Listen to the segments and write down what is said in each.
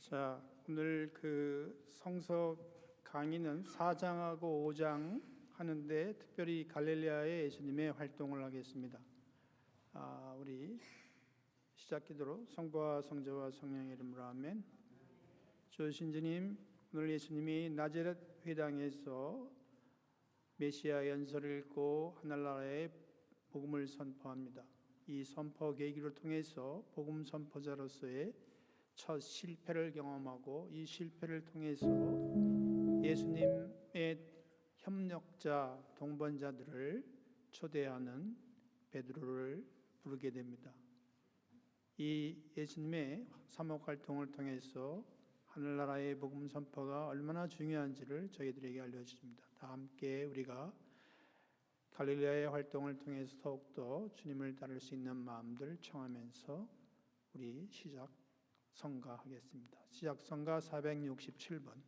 자, 오늘 성서 강의는 4장하고 5장 하는데 특별히 갈릴리아의 예수님의 활동을 하겠습니다. 우리 시작기도로 성부와 성자와 성령의 이름으로 아멘. 주 신주님, 오늘 예수님이 나자렛 회당에서 메시아 연설을 읽고 하늘나라의 복음을 선포합니다. 이 선포 계기를 통해서 복음 선포자로서의 첫 실패를 경험하고 이 실패를 통해서 예수님의 협력자, 동반자들을 초대하는 베드로를 부르게 됩니다. 이 예수님의 사목 활동을 통해서 하늘나라의 복음 선포가 얼마나 중요한지를 저희들에게 알려주십니다. 다 함께 우리가 갈릴리아의 활동을 통해서 더욱더 주님을 따를 수 있는 마음들 청하면서 우리 시작 성가하겠습니다. 시작 성가 467번.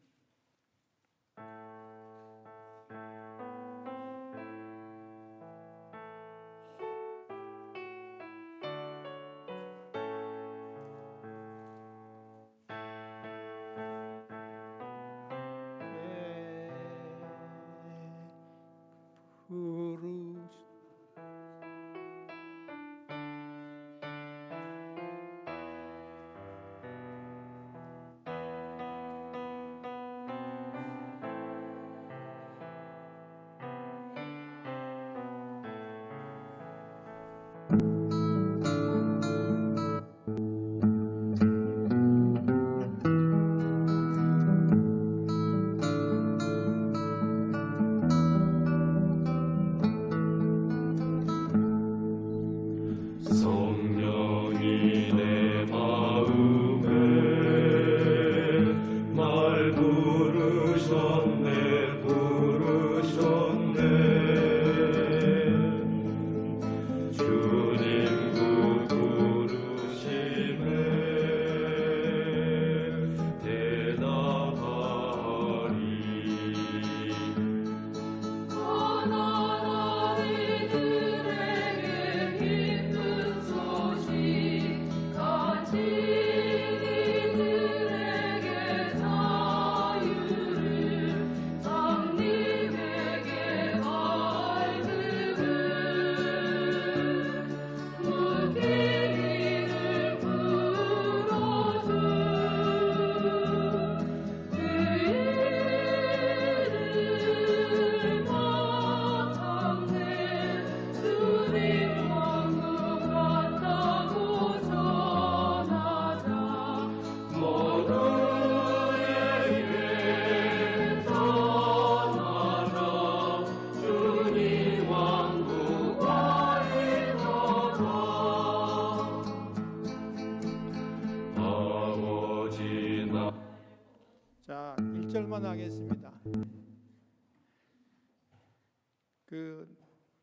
자, 1절만 하겠습니다.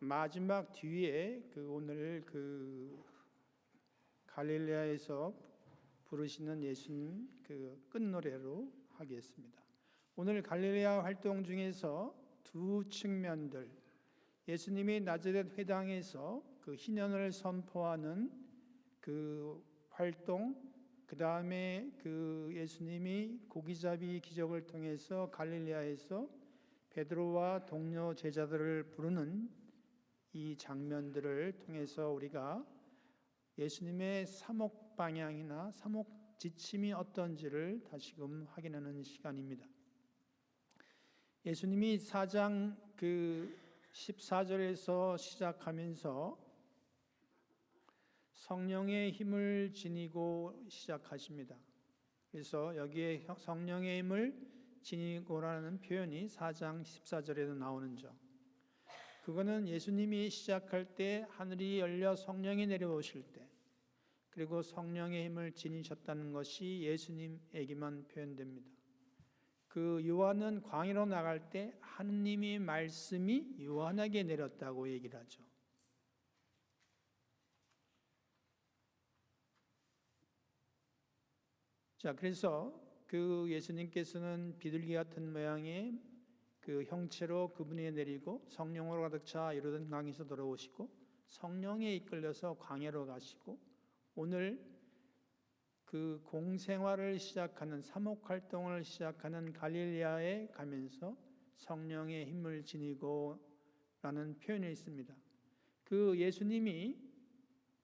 마지막 뒤에 오늘 갈릴리아에서 부르시는 예수님 끝노래로 하겠습니다. 오늘 갈릴리아 활동 중에서 두 측면들, 예수님이 나자렛 회당에서 희년을 선포하는 활동, 그 다음에 예수님이 고기잡이 기적을 통해서 갈릴리아에서 베드로와 동료 제자들을 부르는 이 장면들을 통해서 우리가 예수님의 사목 방향이나 사목 지침이 어떤지를 다시금 확인하는 시간입니다. 예수님이 4장 14절에서 시작하면서 성령의 힘을 지니고 시작하십니다. 그래서 여기에 성령의 힘을 지니고라는 표현이 4장 14절에도 나오는 점, 그거는 예수님이 시작할 때 하늘이 열려 성령이 내려오실 때, 그리고 성령의 힘을 지니셨다는 것이 예수님에게만 표현됩니다. 요한은 광야로 나갈 때 하느님의 말씀이 요한에게 내렸다고 얘기를 하죠. 자, 그래서 예수님께서는 비둘기 같은 모양의 형체로 그분이 내리고 성령으로 가득 차 이르던 강에서 돌아오시고 성령에 이끌려서 광야로 가시고 오늘 그 공생활을 시작하는 사목 활동을 시작하는 갈릴리아에 가면서 성령의 힘을 지니고 라는 표현이 있습니다. 그 예수님이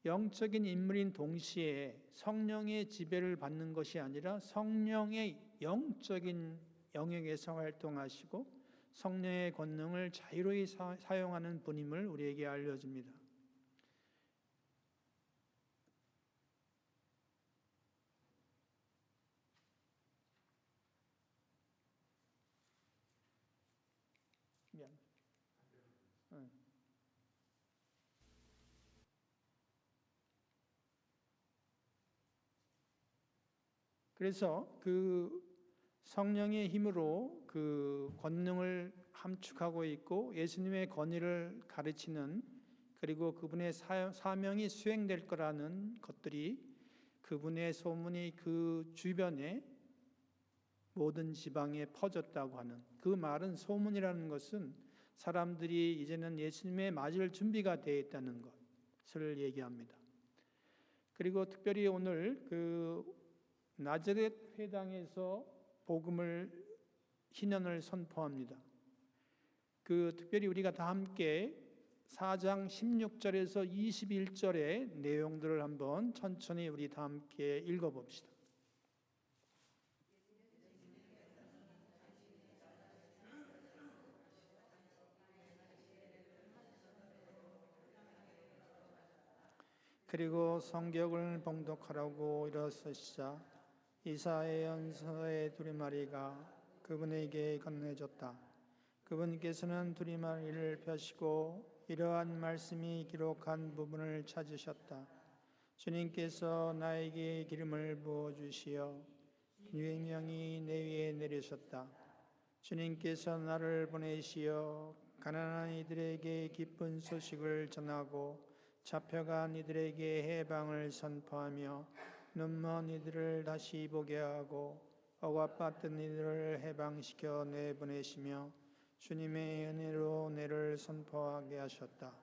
영적인 인물인 동시에 성령의 지배를 받는 것이 아니라 성령의 영적인 영역에서 활동하시고 성령의 권능을 자유로이 사용하는 분임을 우리에게 알려줍니다. 미안. 그래서 그 성령의 힘으로 그 권능을 함축하고 있고 예수님의 권위를 가르치는, 그리고 그분의 사명이 수행될 거라는 것들이, 그분의 소문이 그 주변에 모든 지방에 퍼졌다고 하는, 그 말은, 소문이라는 것은 사람들이 이제는 예수님의 맞을 준비가 되어 있다는 것을 얘기합니다. 그리고 특별히 오늘 그 나자렛 회당에서 복음을 희년을 선포합니다. 그 특별히 우리가 다 함께 4장 16절에서 21절의 내용들을 한번 천천히 우리 다 함께 읽어봅시다. 그리고 성경을 봉독하라고 일어서시자 이사의 연서의 두리마리가 그분에게 건네졌다. 그분께서는 두리마리를 펴시고 이러한 말씀이 기록한 부분을 찾으셨다. 주님께서 나에게 기름을 부어주시어 유명이 내 위에 내리셨다. 주님께서 나를 보내시어 가난한 이들에게 기쁜 소식을 전하고 잡혀간 이들에게 해방을 선포하며 눈먼 이들을 다시 보게 하고 억압받던 이들을 해방시켜 내보내시며 주님의 은혜로 내를 선포하게 하셨다.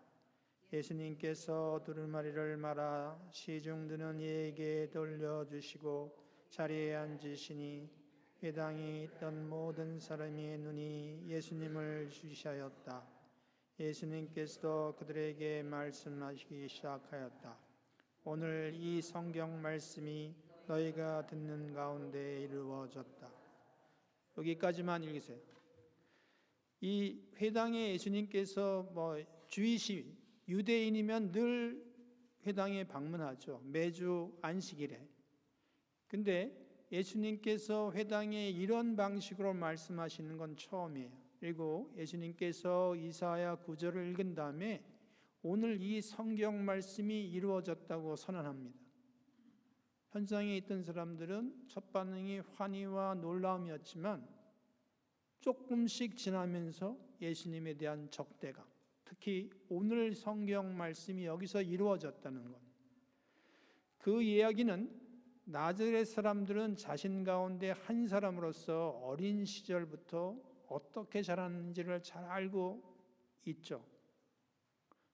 예수님께서 두루마리를 말아 시중 드는 이에게 돌려주시고 자리에 앉으시니 회당에 있던 모든 사람의 눈이 예수님을 주시하였다. 예수님께서도 그들에게 말씀하시기 시작하였다. 오늘 이 성경 말씀이 너희가 듣는 가운데 이루어졌다. 여기까지만 읽으세요. 이 회당에 예수님께서 주이시 유대인이면 늘 회당에 방문하죠. 매주 안식일에. 근데 예수님께서 회당에 이런 방식으로 말씀하시는 건 처음이에요. 그리고 예수님께서 이사야 9절을 읽은 다음에 오늘 이 성경 말씀이 이루어졌다고 선언합니다. 현장에 있던 사람들은 첫 반응이 환희와 놀라움이었지만 조금씩 지나면서 예수님에 대한 적대감, 특히 오늘 성경 말씀이 여기서 이루어졌다는 것, 그 이야기는 나자렛 사람들은 자신 가운데 한 사람으로서 어린 시절부터 어떻게 자랐는지를 잘 알고 있죠.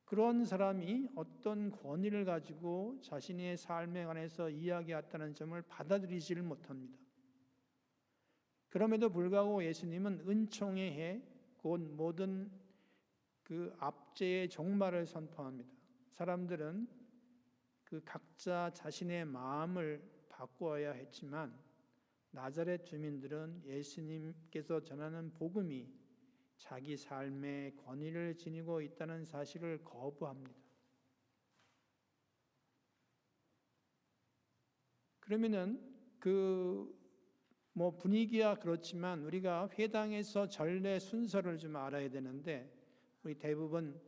그런 사람이 어떤 권위를 가지고 자신의 삶에 관해서 이야기했다는 점을 받아들이지를 못합니다. 그럼에도 불구하고 예수님은 은총의 해, 곧 모든 그 압제의 종말을 선포합니다. 사람들은 그 각자 자신의 마음을 바꾸어야 했지만 나자렛 주민들은 예수님께서 전하는 복음이 자기 삶의 권위를 지니고 있다는 사실을 거부합니다. 그러면은 분위기야 그렇지만 우리가 회당에서 전례 순서를 좀 알아야 되는데, 우리 대부분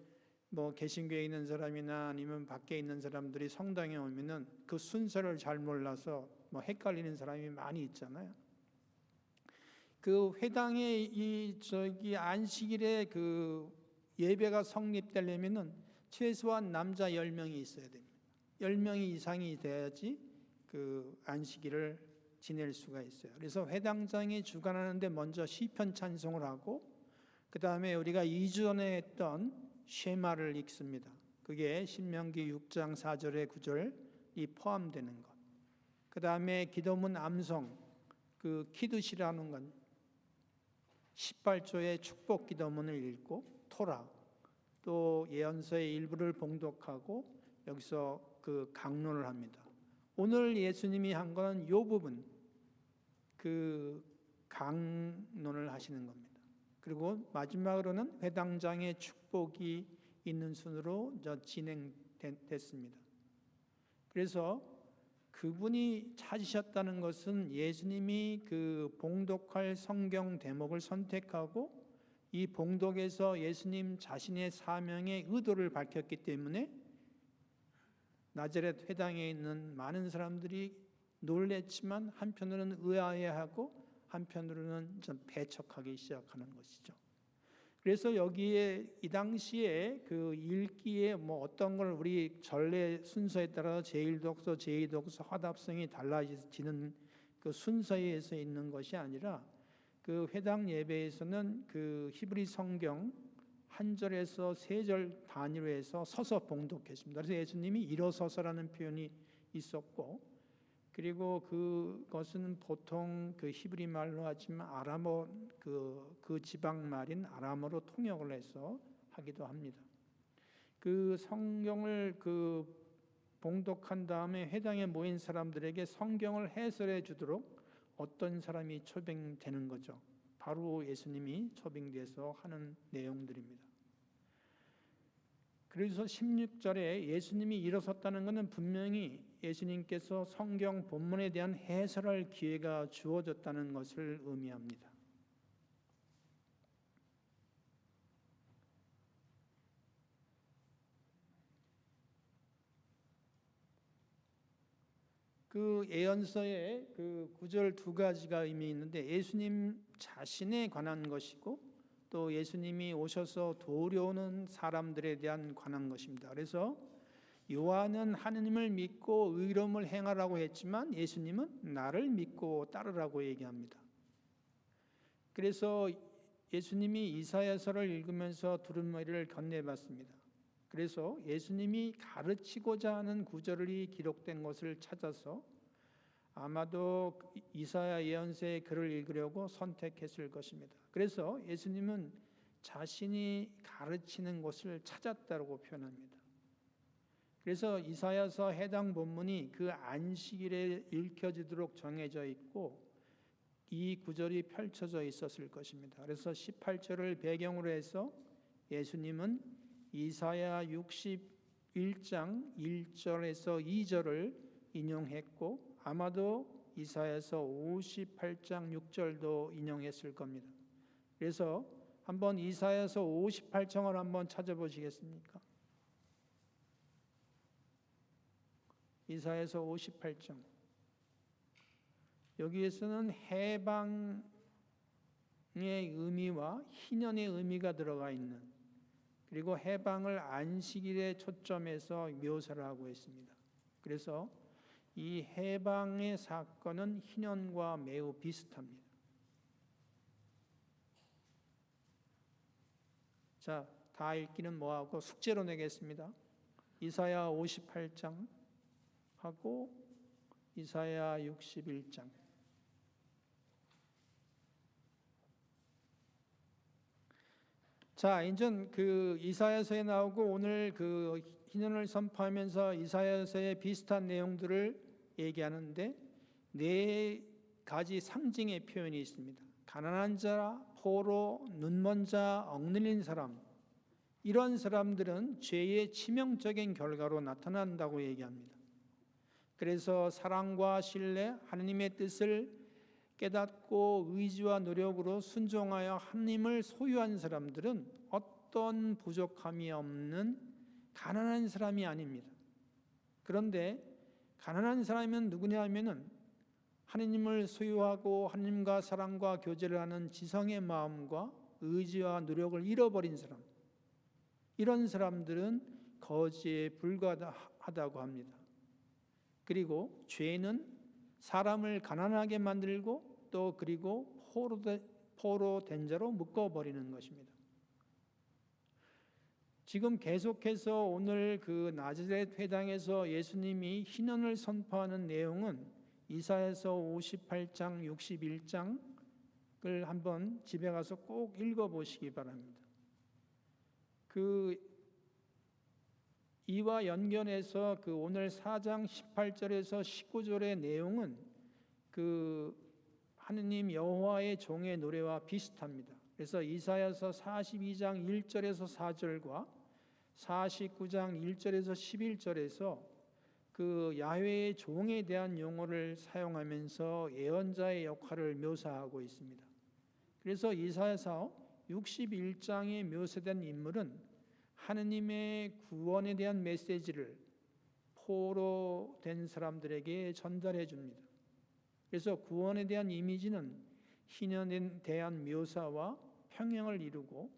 개신교에 있는 사람이나 아니면 밖에 있는 사람들이 성당에 오면은 그 순서를 잘 몰라서 헷갈리는 사람이 많이 있잖아요. 그 회당의 안식일에 그 예배가 성립되려면은 최소한 남자 10명이 있어야 됩니다. 10명이 이상이 돼야지 그 안식일을 지낼 수가 있어요. 그래서 회당장이 주관하는데 먼저 시편 찬송을 하고, 그 다음에 우리가 2주 전에 했던 쉐마를 읽습니다. 그게 신명기 6장 4절에 9절이 포함되는 것. 그 다음에 기도문 암송, 그 키두시라는 건 18조의 축복 기도문을 읽고 토라, 또 예언서의 일부를 봉독하고 여기서 그 강론을 합니다. 오늘 예수님이 한 거는 이 부분, 그 강론을 하시는 겁니다. 그리고 마지막으로는 회당장의 축복이 있는 순으로 진행됐습니다. 그래서 그분이 찾으셨다는 것은 예수님이 그 봉독할 성경 대목을 선택하고 이 봉독에서 예수님 자신의 사명의 의도를 밝혔기 때문에 나자렛 회당에 있는 많은 사람들이 놀랬지만 한편으로는 의아해하고 한편으로는 좀 배척하기 시작하는 것이죠. 그래서 여기에 이 당시에 그 읽기에 뭐 어떤 걸 우리 전례 순서에 따라 제1독서, 제2독서 화답성이 달라지는 그 순서에 있는 것이 아니라 그 회당 예배에서는 그 히브리 성경 한 절에서 세 절 단위로 해서 서서 봉독했습니다. 그래서 예수님이 일어서서라는 표현이 있었고, 그리고 그것은 보통 그 히브리 말로 하지만 아람어 그 지방 말인 아람어로 통역을 해서 하기도 합니다. 그 성경을 그 봉독한 다음에 회당에 모인 사람들에게 성경을 해설해 주도록 어떤 사람이 초빙되는 거죠. 바로 예수님이 초빙돼서 하는 내용들입니다. 그래서 16절에 예수님이 일어섰다는 것은 분명히 예수님께서 성경 본문에 대한 해설할 기회가 주어졌다는 것을 의미합니다. 그 예언서에 그 구절 두 가지가 의미 있는데 예수님 자신에 관한 것이고 또 예수님이 오셔서 도우려오는 사람들에 대한 관한 것입니다. 그래서 요한은 하느님을 믿고 의로움을 행하라고 했지만 예수님은 나를 믿고 따르라고 얘기합니다. 그래서 예수님이 이사야서를 읽으면서 두루마리를 건네봤습니다. 그래서 예수님이 가르치고자 하는 구절이 기록된 것을 찾아서 아마도 이사야 예언서의 글을 읽으려고 선택했을 것입니다. 그래서 예수님은 자신이 가르치는 곳을 찾았다고 표현합니다. 그래서 이사야서 해당 본문이 그 안식일에 읽혀지도록 정해져 있고 이 구절이 펼쳐져 있었을 것입니다. 그래서 18절을 배경으로 해서 예수님은 이사야 61장 1절에서 2절을 인용했고 아마도 이사야서 58장 6절도 인용했을 겁니다. 그래서 한번 이사야서 58장을 한번 찾아보시겠습니까? 이사야서 58장. 여기에서는 해방의 의미와 희년의 의미가 들어가 있는, 그리고 해방을 안식일에 초점해서 묘사를 하고 있습니다. 그래서 이 해방의 사건은 희년과 매우 비슷합니다. 자, 다 읽기는 뭐하고 숙제로 내겠습니다. 이사야 58장 하고 이사야 61장. 자, 이제 그 이사야서에 나오고 오늘 그 희년을 선포하면서 이사야서의 비슷한 내용들을 얘기하는데 네 가지 상징의 표현이 있습니다. 가난한 자, 포로, 눈먼 자, 억눌린 사람, 이런 사람들은 죄의 치명적인 결과로 나타난다고 얘기합니다. 그래서 사랑과 신뢰, 하나님의 뜻을 깨닫고 의지와 노력으로 순종하여 하나님을 소유한 사람들은 어떤 부족함이 없는 가난한 사람이 아닙니다. 그런데 가난한 사람은 누구냐 하면은 하나님을 소유하고 하나님과 사랑과 교제를 하는 지성의 마음과 의지와 노력을 잃어버린 사람, 이런 사람들은 거지에 불과하다고 합니다. 그리고 죄는 사람을 가난하게 만들고 또 그리고 포로 된 자로 묶어버리는 것입니다. 지금 계속해서 오늘 그 나자렛 회당에서 예수님이 희년을 선포하는 내용은 이사야서 58장, 61장을 한번 집에 가서 꼭 읽어보시기 바랍니다. 이와 연결해서 오늘 4장 18절에서 19절의 내용은 하느님 여호와의 종의 노래와 비슷합니다. 그래서 이사야서 42장 1절에서 4절과 49장 1절에서 11절에서 야훼의 종에 대한 용어를 사용하면서 예언자의 역할을 묘사하고 있습니다. 그래서 이사야서 61장에 묘사된 인물은 하느님의 구원에 대한 메시지를 포로된 사람들에게 전달해 줍니다. 그래서 구원에 대한 이미지는 희년에 대한 묘사와 평행을 이루고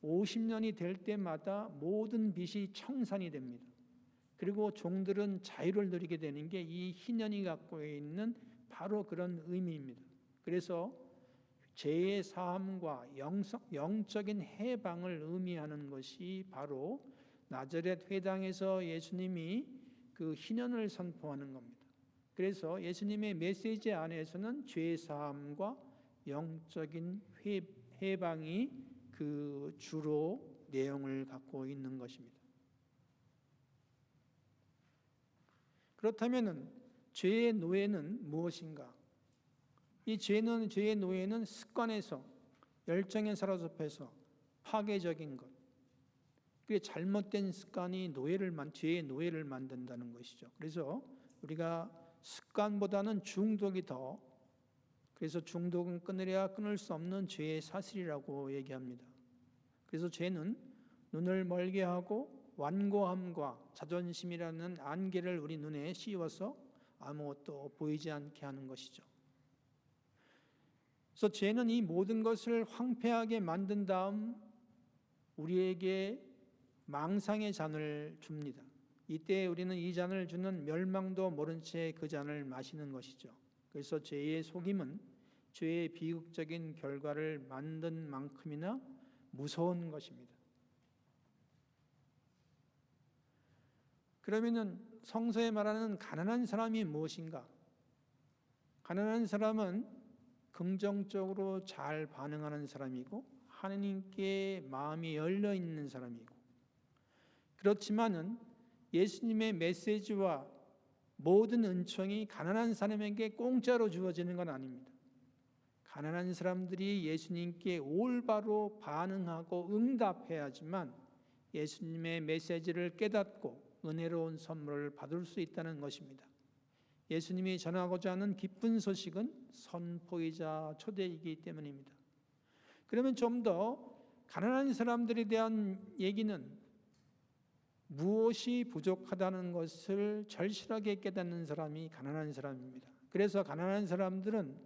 50년이 될 때마다 모든 빚이 청산이 됩니다. 그리고 종들은 자유를 누리게 되는 게 이 희년이 갖고 있는 바로 그런 의미입니다. 그래서 죄의 사함과 영적인 해방을 의미하는 것이 바로 나자렛 회당에서 예수님이 희년을 선포하는 겁니다. 그래서 예수님의 메시지 안에서는 죄의 사함과 영적인 해방이 주로 내용을 갖고 있는 것입니다. 그렇다면 죄의 노예는 무엇인가? 이 죄의 노예는 습관에서, 열정에 사로잡혀서 파괴적인 것, 그게 잘못된 습관이 죄의 노예를 만든다는 것이죠. 그래서 우리가 습관보다는 중독이 그래서 중독은 끊으려야 끊을 수 없는 죄의 사슬이라고 얘기합니다. 그래서 죄는 눈을 멀게 하고 완고함과 자존심이라는 안개를 우리 눈에 씌워서 아무것도 보이지 않게 하는 것이죠. 그래서 죄는 이 모든 것을 황폐하게 만든 다음 우리에게 망상의 잔을 줍니다. 이때 우리는 이 잔을 주는 멸망도 모른 채 그 잔을 마시는 것이죠. 그래서 죄의 속임은 죄의 비극적인 결과를 만든 만큼이나 무서운 것입니다. 그러면은 성서에 말하는 가난한 사람이 무엇인가? 가난한 사람은 긍정적으로 잘 반응하는 사람이고 하느님께 마음이 열려 있는 사람이고, 그렇지만은 예수님의 메시지와 모든 은총이 가난한 사람에게 공짜로 주어지는 건 아닙니다. 가난한 사람들이 예수님께 올바로 반응하고 응답해야지만 예수님의 메시지를 깨닫고 은혜로운 선물을 받을 수 있다는 것입니다. 예수님이 전하고자 하는 기쁜 소식은 선포이자 초대이기 때문입니다. 그러면 좀 더 가난한 사람들에 대한 얘기는 무엇이 부족하다는 것을 절실하게 깨닫는 사람이 가난한 사람입니다. 그래서 가난한 사람들은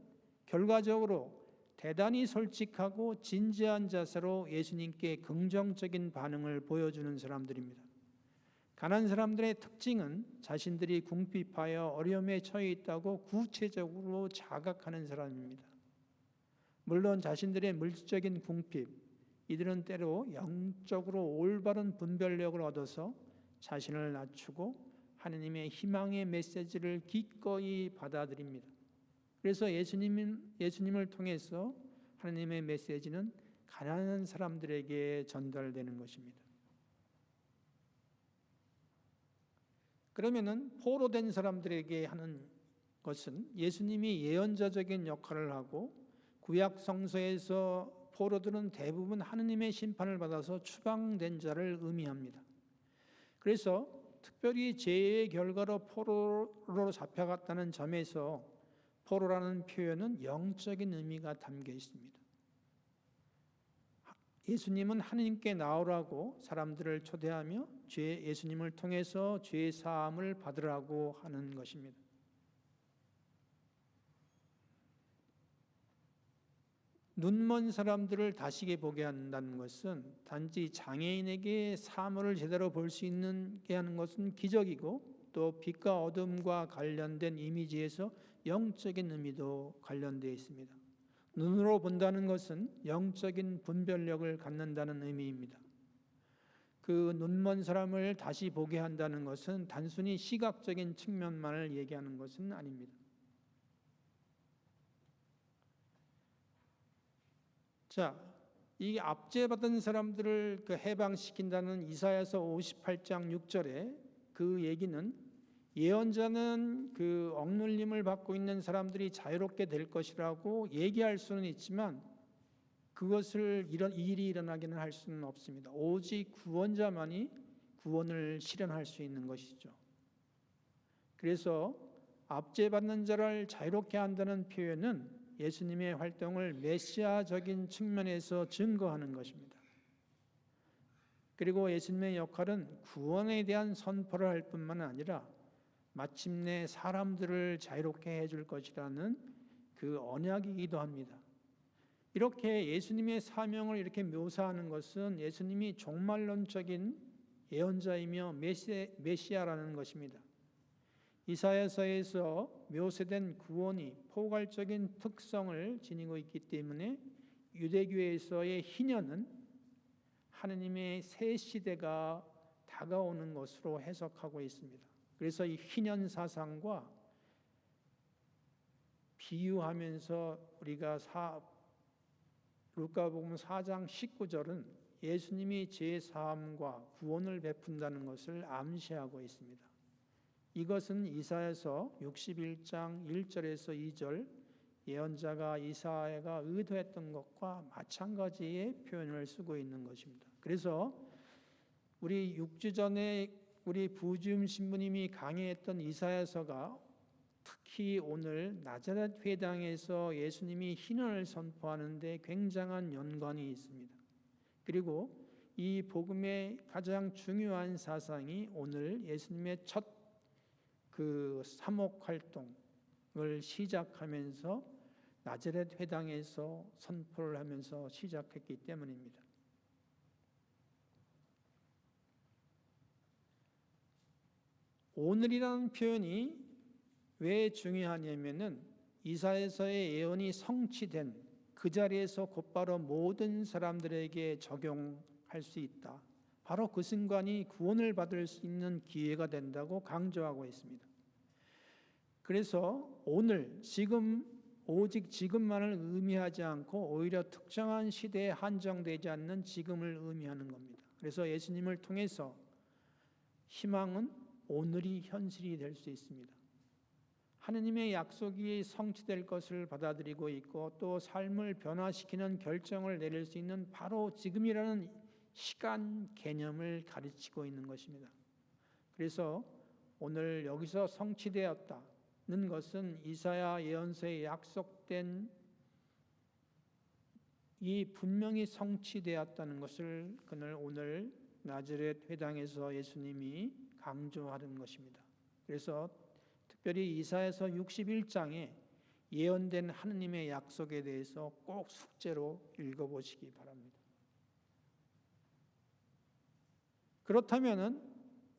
결과적으로 대단히 솔직하고 진지한 자세로 예수님께 긍정적인 반응을 보여주는 사람들입니다. 가난한 사람들의 특징은 자신들이 궁핍하여 어려움에 처해 있다고 구체적으로 자각하는 사람입니다. 물론 자신들의 물질적인 궁핍, 이들은 때로 영적으로 올바른 분별력을 얻어서 자신을 낮추고 하느님의 희망의 메시지를 기꺼이 받아들입니다. 그래서 예수님을 통해서 하느님의 메시지는 가난한 사람들에게 전달되는 것입니다. 그러면은 포로된 사람들에게 하는 것은 예수님이 예언자적인 역할을 하고, 구약 성서에서 포로들은 대부분 하느님의 심판을 받아서 추방된 자를 의미합니다. 그래서 특별히 죄의 결과로 포로로 잡혀갔다는 점에서 포로라는 표현은 영적인 의미가 담겨 있습니다. 예수님은 하느님께 나오라고 사람들을 초대하며 예수님을 통해서 죄 사함을 받으라고 하는 것입니다. 눈먼 사람들을 다시게 보게 한다는 것은 단지 장애인에게 사물을 제대로 볼 수 있게 하는 것은 기적이고, 또 빛과 어둠과 관련된 이미지에서 영적인 의미도 관련되어 있습니다. 눈으로 본다는 것은 영적인 분별력을 갖는다는 의미입니다. 그 눈먼 사람을 다시 보게 한다는 것은 단순히 시각적인 측면만을 얘기하는 것은 아닙니다. 자, 이 압제받은 사람들을 해방시킨다는 이사야서 58장 6절에 그 얘기는 예언자는 그 억눌림을 받고 있는 사람들이 자유롭게 될 것이라고 얘기할 수는 있지만 그것을 이 일이 일어나기는 할 수는 없습니다. 오직 구원자만이 구원을 실현할 수 있는 것이죠. 그래서 압제받는 자를 자유롭게 한다는 표현은 예수님의 활동을 메시아적인 측면에서 증거하는 것입니다. 그리고 예수님의 역할은 구원에 대한 선포를 할 뿐만 아니라 마침내 사람들을 자유롭게 해줄 것이라는 그 언약이기도 합니다. 이렇게 예수님의 사명을 이렇게 묘사하는 것은 예수님이 종말론적인 예언자이며 메시아라는 것입니다. 이사야서에서 묘사된 구원이 포괄적인 특성을 지니고 있기 때문에 유대교에서의 희년은 하느님의 새 시대가 다가오는 것으로 해석하고 있습니다. 그래서 이 희년 사상과 비유하면서 우리가 루카복음 4장 19절은 예수님이 제사함과 구원을 베푼다는 것을 암시하고 있습니다. 이것은 이사야서 61장 1절에서 2절 예언자가 이사야가 의도했던 것과 마찬가지의 표현을 쓰고 있는 것입니다. 그래서 우리 6주 전에 우리 부지움 신부님이 강의했던 이사야서가 특히 오늘 나자렛 회당에서 예수님이 희년을 선포하는 데 굉장한 연관이 있습니다. 그리고 이 복음의 가장 중요한 사상이 오늘 예수님의 첫 사목 활동을 시작하면서 나자렛 회당에서 선포를 하면서 시작했기 때문입니다. 오늘이라는 표현이 왜 중요하냐면은 이사야서의 예언이 성취된 그 자리에서 곧바로 모든 사람들에게 적용할 수 있다. 바로 그 순간이 구원을 받을 수 있는 기회가 된다고 강조하고 있습니다. 그래서 오늘, 지금, 오직 지금만을 의미하지 않고 오히려 특정한 시대에 한정되지 않는 지금을 의미하는 겁니다. 그래서 예수님을 통해서 희망은 오늘이 현실이 될 수 있습니다. 하느님의 약속이 성취될 것을 받아들이고 있고 또 삶을 변화시키는 결정을 내릴 수 있는 바로 지금이라는 시간 개념을 가르치고 있는 것입니다. 그래서 오늘 여기서 성취되었다는 것은 이사야 예언서에 약속된 이 분명히 성취되었다는 것을 오늘 나자렛 회당에서 예수님이 강조하는 것입니다. 그래서 특별히 이사야서 61장에 예언된 하느님의 약속에 대해서 꼭 숙제로 읽어보시기 바랍니다. 그렇다면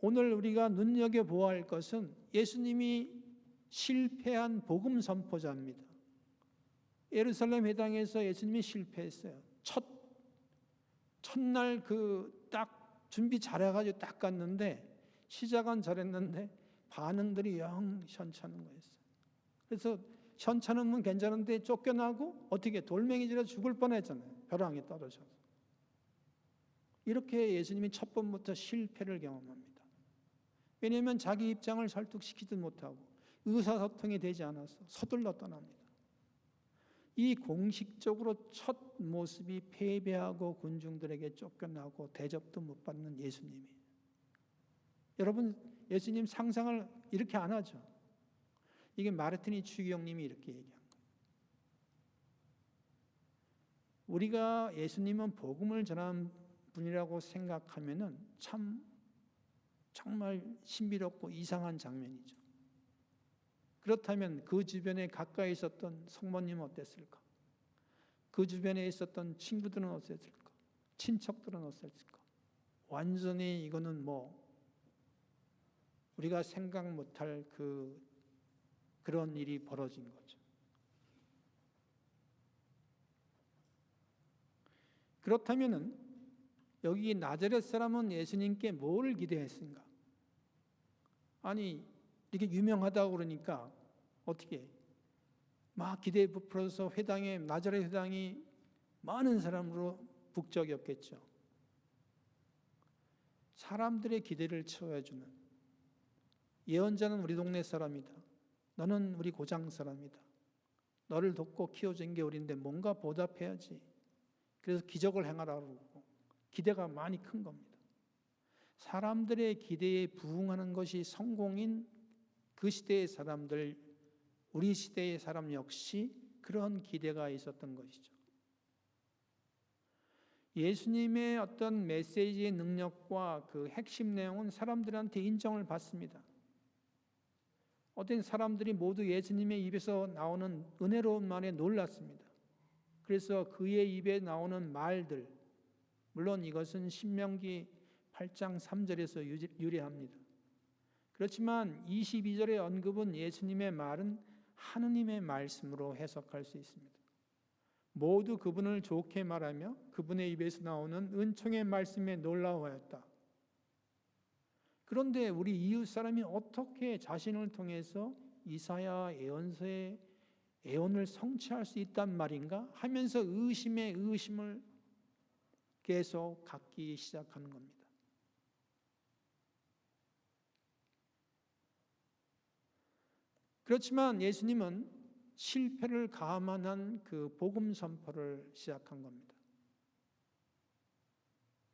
오늘 우리가 눈여겨보아야 할 것은 예수님이 실패한 복음 선포자입니다. 예루살렘 회당에서 예수님이 실패했어요. 첫날 딱 준비 잘해가지고 딱 갔는데 시작은 잘했는데 반응들이 영 현찮은 거였어요. 그래서 현찮으면 괜찮은데 쫓겨나고 어떻게 돌멩이질에 죽을 뻔했잖아요. 벼랑에 떨어져서. 이렇게 예수님이 첫 번부터 실패를 경험합니다. 왜냐하면 자기 입장을 설득시키지 못하고 의사소통이 되지 않아서 서둘러 떠납니다. 이 공식적으로 첫 모습이 패배하고 군중들에게 쫓겨나고 대접도 못 받는 예수님이. 여러분, 예수님 상상을 이렇게 안 하죠. 이게 마르티니 추기경님이 이렇게 얘기한 거예요. 우리가 예수님은 복음을 전한 분이라고 생각하면은 정말 신비롭고 이상한 장면이죠. 그렇다면 그 주변에 가까이 있었던 성모님은 어땠을까? 그 주변에 있었던 친구들은 어땠을까? 친척들은 어땠을까? 완전히 이거는 우리가 생각 못할 그런 일이 벌어진 거죠. 그렇다면은 여기 나자렛 사람은 예수님께 뭘 기대했는가? 아니 이렇게 유명하다고 그러니까 어떻게 막 기대에 부풀어서 나자렛 회당이 많은 사람으로 북적였겠죠. 사람들의 기대를 채워주는, 예언자는 우리 동네 사람이다, 너는 우리 고장 사람이다, 너를 돕고 키워준 게 우리인데 뭔가 보답해야지, 그래서 기적을 행하라고 그러고 기대가 많이 큰 겁니다. 사람들의 기대에 부응하는 것이 성공인 그 시대의 사람들, 우리 시대의 사람 역시 그런 기대가 있었던 것이죠. 예수님의 어떤 메시지의 능력과 그 핵심 내용은 사람들한테 인정을 받습니다. 어떤 사람들이 모두 예수님의 입에서 나오는 은혜로운 말에 놀랐습니다. 그래서 그의 입에 나오는 말들, 물론 이것은 신명기 8장 3절에서 유래합니다. 그렇지만 22절의 언급은 예수님의 말은 하느님의 말씀으로 해석할 수 있습니다. 모두 그분을 좋게 말하며 그분의 입에서 나오는 은총의 말씀에 놀라워하였다. 그런데 우리 이웃 사람이 어떻게 자신을 통해서 이사야 예언서의 예언을 성취할 수 있단 말인가 하면서 의심에 의심을 계속 갖기 시작하는 겁니다. 그렇지만 예수님은 실패를 감안한 그 복음 선포를 시작한 겁니다.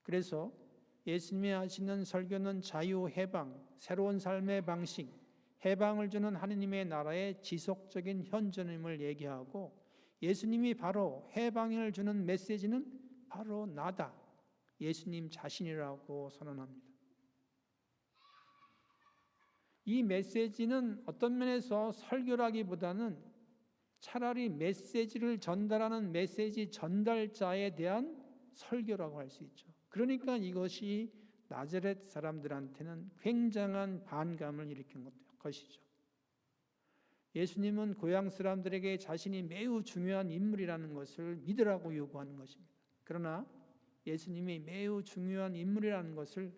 그래서 예수님이 하시는 설교는 자유, 해방, 새로운 삶의 방식, 해방을 주는 하느님의 나라의 지속적인 현존임을 얘기하고, 예수님이 바로 해방을 주는 메시지는 바로 나다, 예수님 자신이라고 선언합니다. 이 메시지는 어떤 면에서 설교라기보다는 차라리 메시지를 전달하는 메시지 전달자에 대한 설교라고 할 수 있죠. 그러니까 이것이 나자렛 사람들한테는 굉장한 반감을 일으킨 것이죠. 예수님은 고향 사람들에게 자신이 매우 중요한 인물이라는 것을 믿으라고 요구하는 것입니다. 그러나 예수님이 매우 중요한 인물이라는 것을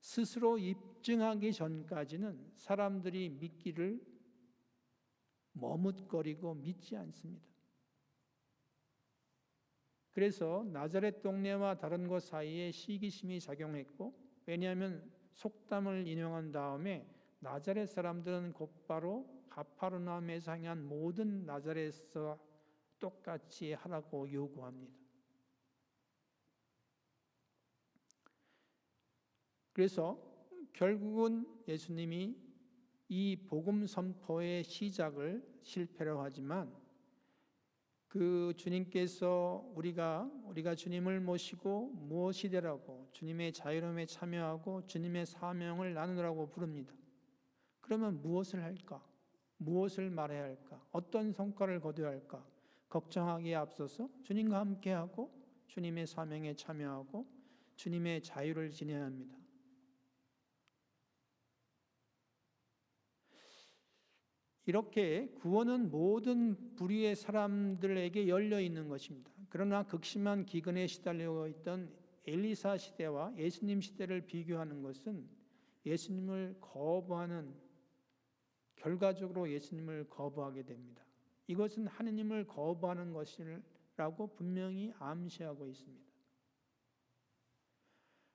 스스로 입증하기 전까지는 사람들이 믿기를 머뭇거리고 믿지 않습니다. 그래서 나자렛 동네와 다른 곳 사이에 시기심이 작용했고, 왜냐하면 속담을 인용한 다음에 나자렛 사람들은 곧바로 가파르나움에서 향한 모든 나자렛과 똑같이 하라고 요구합니다. 그래서 결국은 예수님이 이 복음 선포의 시작을 실패로 하지만, 그 주님께서 우리가 주님을 모시고 무엇이 되라고 주님의 자유로움에 참여하고 주님의 사명을 나누라고 부릅니다. 그러면 무엇을 할까? 무엇을 말해야 할까? 어떤 성과를 거둬야 할까? 걱정하기에 앞서서 주님과 함께하고 주님의 사명에 참여하고 주님의 자유를 지녀야 합니다. 이렇게 구원은 모든 부류의 사람들에게 열려 있는 것입니다. 그러나 극심한 기근에 시달려 있던 엘리사 시대와 예수님 시대를 비교하는 것은 예수님을 거부하는, 결과적으로 예수님을 거부하게 됩니다. 이것은 하느님을 거부하는 것이라고 분명히 암시하고 있습니다.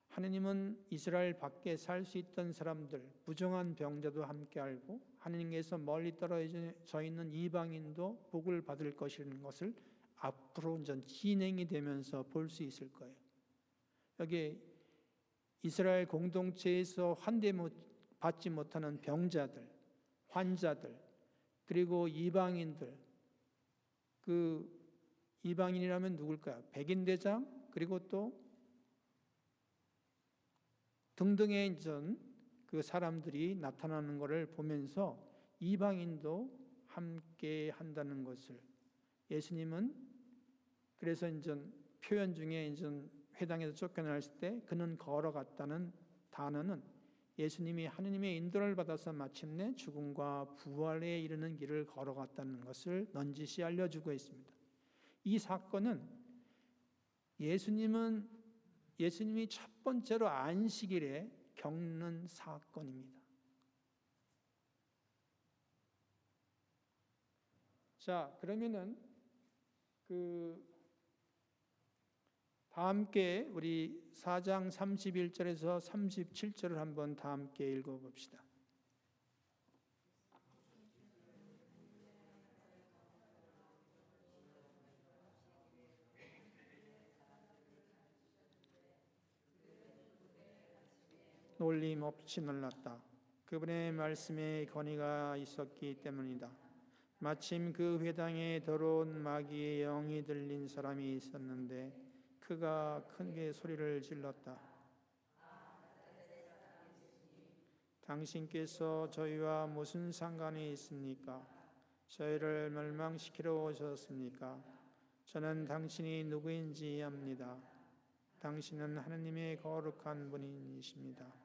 하느님은 이스라엘 밖에 살 수 있던 사람들, 부정한 병자도 함께 알고 하느님께서 멀리 떨어져 있는 이방인도 복을 받을 것이라는 것을 앞으로 진행이 되면서 볼 수 있을 거예요. 여기 이스라엘 공동체에서 환대받지 못하는 병자들, 환자들, 그리고 이방인들, 그 이방인이라면 누굴까요? 백인대장, 그리고 또 등등의 그 사람들이 나타나는 것을 보면서 이방인도 함께 한다는 것을, 예수님은 그래서 표현 중에 회당에서 쫓겨났을 때 그는 걸어갔다는 단어는 예수님이 하느님의 인도를 받아서 마침내 죽음과 부활에 이르는 길을 걸어갔다는 것을 넌지시 알려주고 있습니다. 이 사건은 예수님이 첫 번째로 안식일에 겪는 사건입니다. 자, 그러면은 다 함께 우리 4장 31절에서 37절을 한번 다 함께 읽어봅시다. 놀림 없이 놀랐다. 그분의 말씀에 권위가 있었기 때문이다. 마침 그 회당에 더러운 마귀의 영이 들린 사람이 있었는데 그가 크게 소리를 질렀다. 당신께서 저희와 무슨 상관이 있습니까? 저희를 멸망시키러 오셨습니까? 저는 당신이 누구인지 압니다. 당신은 하느님의 거룩한 분이십니다.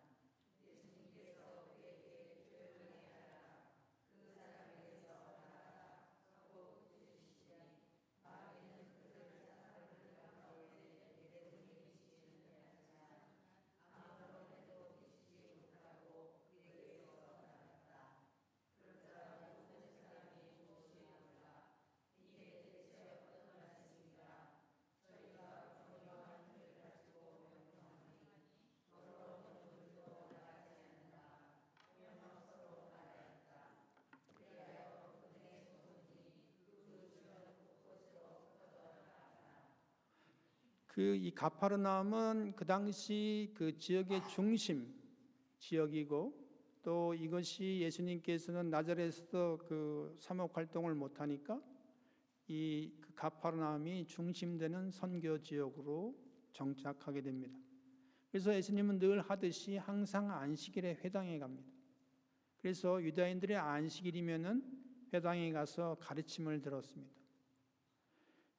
이 가파르나움은 그 당시 그 지역의 중심 지역이고, 또 이것이 예수님께서는 나자렛에서 그 사목 활동을 못 하니까 이 가파르나움이 중심되는 선교 지역으로 정착하게 됩니다. 그래서 예수님은 늘 하듯이 항상 안식일에 회당에 갑니다. 그래서 유다인들의 안식일이면은 회당에 가서 가르침을 들었습니다.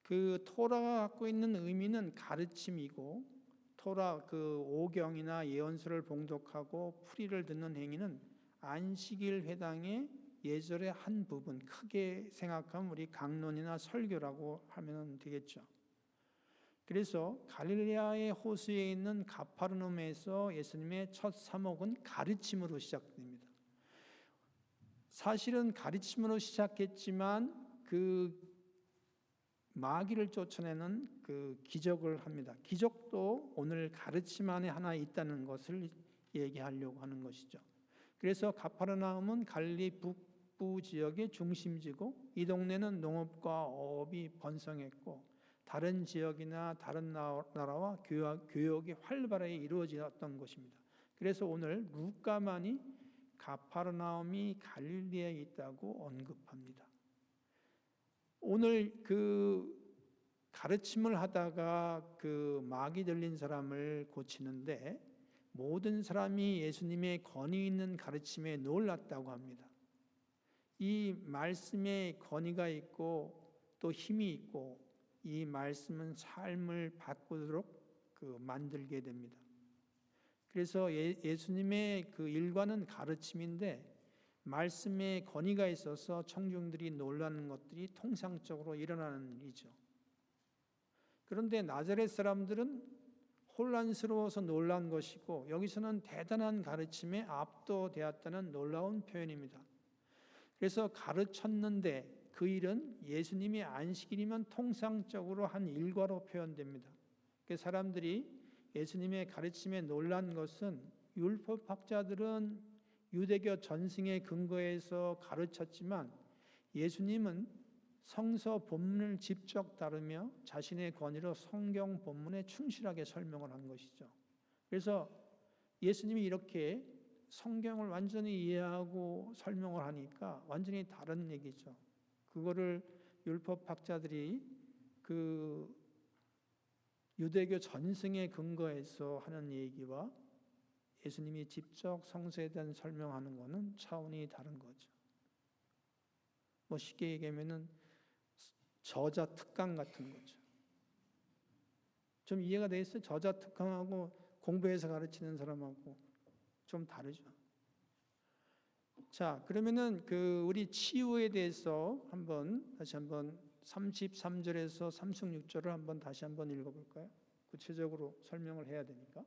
그 토라가 갖고 있는 의미는 가르침이고, 토라 그 오경이나 예언서를 봉독하고 풀이를 듣는 행위는 안식일 회당의 예절의 한 부분, 크게 생각하면 우리 강론이나 설교라고 하면 되겠죠. 그래서 갈릴레아의 호수에 있는 가파르나움에서 예수님의 첫 사목은 가르침으로 시작됩니다. 사실은 가르침으로 시작했지만 그 마귀를 쫓아내는 그 기적을 합니다. 기적도 오늘 가르침 안에 하나 있다는 것을 얘기하려고 하는 것이죠. 그래서 가파르나움은 갈릴리 북부 지역의 중심지고, 이 동네는 농업과 어업이 번성했고 다른 지역이나 다른 나라와 교역이 활발하게 이루어졌던 곳입니다. 그래서 오늘 루카만이 가파르나움이 갈릴리에 있다고 언급합니다. 오늘 그 가르침을 하다가 그 마귀 들린 사람을 고치는데 모든 사람이 예수님의 권위 있는 가르침에 놀랐다고 합니다. 이 말씀에 권위가 있고 또 힘이 있고, 이 말씀은 삶을 바꾸도록 만들게 됩니다. 그래서 예수님의 그 일과는 가르침인데 말씀에 권위가 있어서 청중들이 놀라는 것들이 통상적으로 일어나는 일이죠. 그런데 나자렛 사람들은 혼란스러워서 놀란 것이고, 여기서는 대단한 가르침에 압도되었다는 놀라운 표현입니다. 그래서 가르쳤는데 그 일은 예수님이 안식일이면 통상적으로 한 일과로 표현됩니다. 사람들이 예수님의 가르침에 놀란 것은 율법학자들은 유대교 전승의 근거에서 가르쳤지만 예수님은 성서 본문을 직접 다루며 자신의 권위로 성경 본문에 충실하게 설명을 한 것이죠. 그래서 예수님이 이렇게 성경을 완전히 이해하고 설명을 하니까 완전히 다른 얘기죠. 그거를 율법학자들이 그 유대교 전승의 근거에서 하는 얘기와 예수님이 직접 성서에 대한 설명하는 것은 차원이 다른 거죠. 뭐 쉽게 얘기하면은 저자 특강 같은 거죠. 좀 이해가 돼 있어요? 저자 특강하고 공부해서 가르치는 사람하고 좀 다르죠. 자, 그러면은 우리 치유에 대해서 다시 한번 33절에서 36절을 한번 다시 한번 읽어볼까요? 구체적으로 설명을 해야 되니까.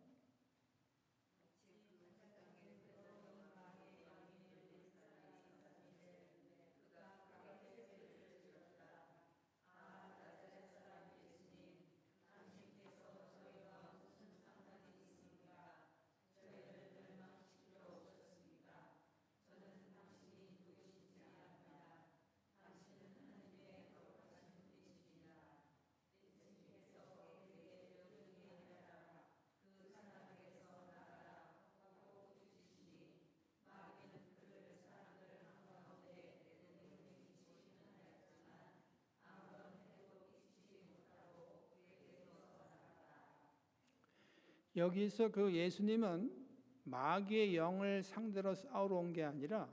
여기서 그 예수님은 마귀의 영을 상대로 싸우러 온 게 아니라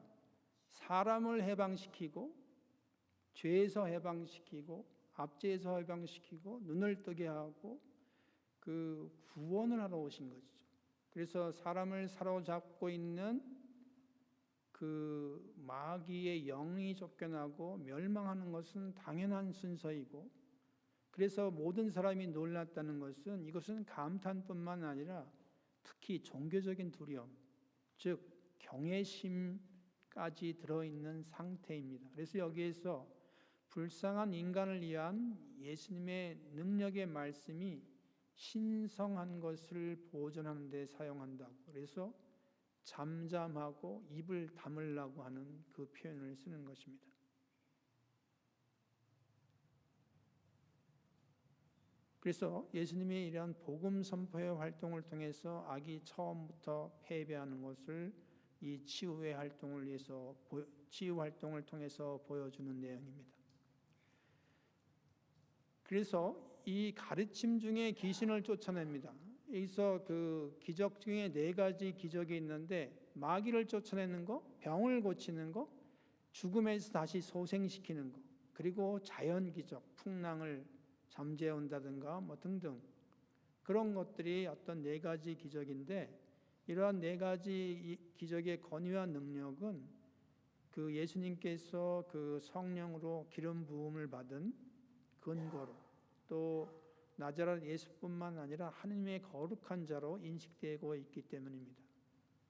사람을 해방시키고 죄에서 해방시키고 압제에서 해방시키고 눈을 뜨게 하고 그 구원을 하러 오신 것이죠. 그래서 사람을 사로잡고 있는 그 마귀의 영이 쫓겨나고 멸망하는 것은 당연한 순서이고, 그래서 모든 사람이 놀랐다는 것은 이것은 감탄뿐만 아니라 특히 종교적인 두려움, 즉 경외심까지 들어있는 상태입니다. 그래서 여기에서 불쌍한 인간을 위한 예수님의 능력의 말씀이 신성한 것을 보존하는 데 사용한다고, 그래서 잠잠하고 입을 다물라고 하는 그 표현을 쓰는 것입니다. 그래서 예수님이 이러한 복음 선포의 활동을 통해서 악이 처음부터 패배하는 것을 이 치유의 활동을 위해서 치유 활동을 통해서 보여주는 내용입니다. 그래서 이 가르침 중에 귀신을 쫓아냅니다. 여기서 그 기적 중에 4가지 기적이 있는데 마귀를 쫓아내는 거, 병을 고치는 거, 죽음에서 다시 소생시키는 거, 그리고 자연 기적, 풍랑을 잠재운다든가 뭐 등등 그런 것들이 어떤 4가지 기적인데, 이러한 4가지 기적의 권위와 능력은 그 예수님께서 그 성령으로 기름 부음을 받은 근거로, 또 나자렛 예수뿐만 아니라 하느님의 거룩한 자로 인식되고 있기 때문입니다.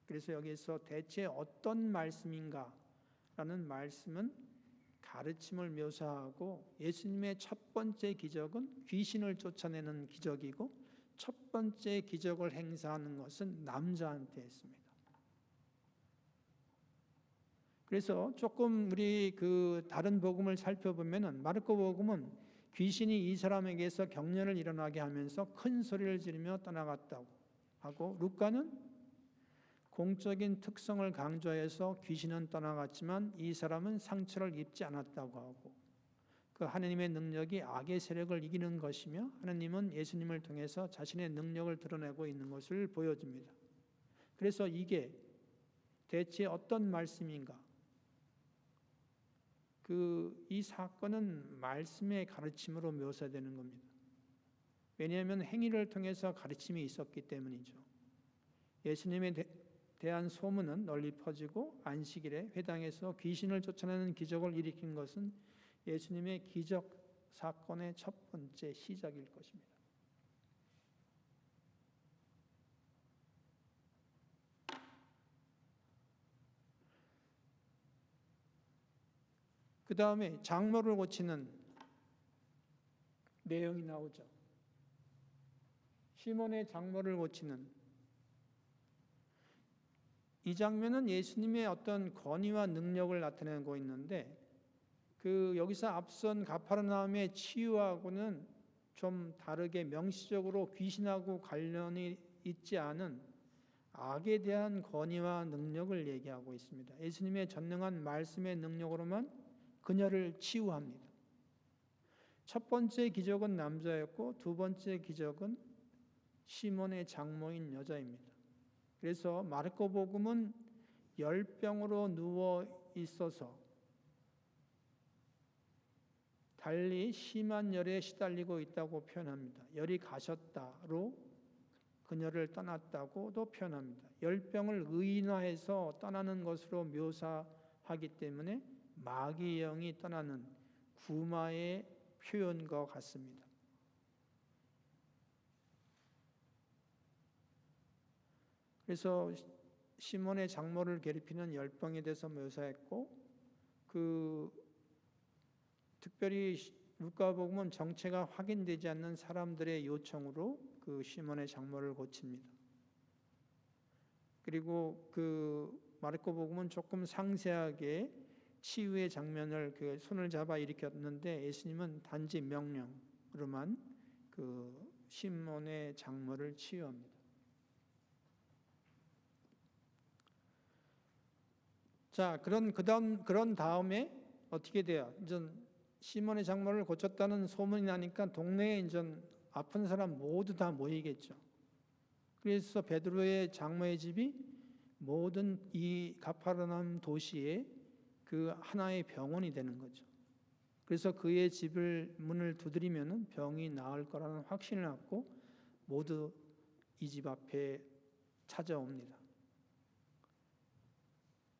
그래서 여기서 대체 어떤 말씀인가 라는 말씀은 가르침을 묘사하고, 예수님의 첫 번째 기적은 귀신을 쫓아내는 기적이고 첫 번째 기적을 행사하는 것은 남자한테 했습니다. 그래서 조금 우리 그 다른 복음을 살펴보면은 마르코 복음은 귀신이 이 사람에게서 경련을 일어나게 하면서 큰 소리를 지르며 떠나갔다고 하고, 루카는 공적인 특성을 강조해서 귀신은 떠나갔지만 이 사람은 상처를 입지 않았다고 하고, 그 하나님의 능력이 악의 세력을 이기는 것이며 하나님은 예수님을 통해서 자신의 능력을 드러내고 있는 것을 보여줍니다. 그래서 이게 대체 어떤 말씀인가? 이 사건은 말씀의 가르침으로 묘사되는 겁니다. 왜냐하면 행위를 통해서 가르침이 있었기 때문이죠. 예수님에 대한 소문은 널리 퍼지고 안식일에 회당에서 귀신을 쫓아내는 기적을 일으킨 것은 예수님의 기적 사건의 첫 번째 시작일 것입니다. 그 다음에 장모를 고치는 내용이 나오죠. 시몬의 장모를 고치는 이 장면은 예수님의 어떤 권위와 능력을 나타내고 있는데, 여기서 앞선 가파르나움의 치유하고는 좀 다르게 명시적으로 귀신하고 관련이 있지 않은 악에 대한 권위와 능력을 얘기하고 있습니다. 예수님의 전능한 말씀의 능력으로만 그녀를 치유합니다. 첫 번째 기적은 남자였고 두 번째 기적은 시몬의 장모인 여자입니다. 그래서 마르코 복음은 열병으로 누워 있어서 달리 심한 열에 시달리고 있다고 표현합니다. 열이 가셨다로 그녀를 떠났다고도 표현합니다. 열병을 의인화해서 떠나는 것으로 묘사하기 때문에 마귀의 영이 떠나는 구마의 표현과 같습니다. 그래서 시몬의 장모를 괴롭히는 열병에 대해서 묘사했고, 특별히 루카복음은 정체가 확인되지 않는 사람들의 요청으로 시몬의 장모를 고칩니다. 그리고 마르코복음은 조금 상세하게 치유의 장면을 손을 잡아 일으켰는데, 예수님은 단지 명령으로만 시몬의 장모를 치유합니다. 자, 그런 다음에 어떻게 돼요? 이제 시몬의 장모를 고쳤다는 소문이 나니까 동네에 이제 아픈 사람 모두 다 모이겠죠. 그래서 베드로의 장모의 집이 모든 이 가파르나움 도시의 그 하나의 병원이 되는 거죠. 그래서 그의 집을 문을 두드리면 병이 나을 거라는 확신을 갖고 모두 이 집 앞에 찾아옵니다.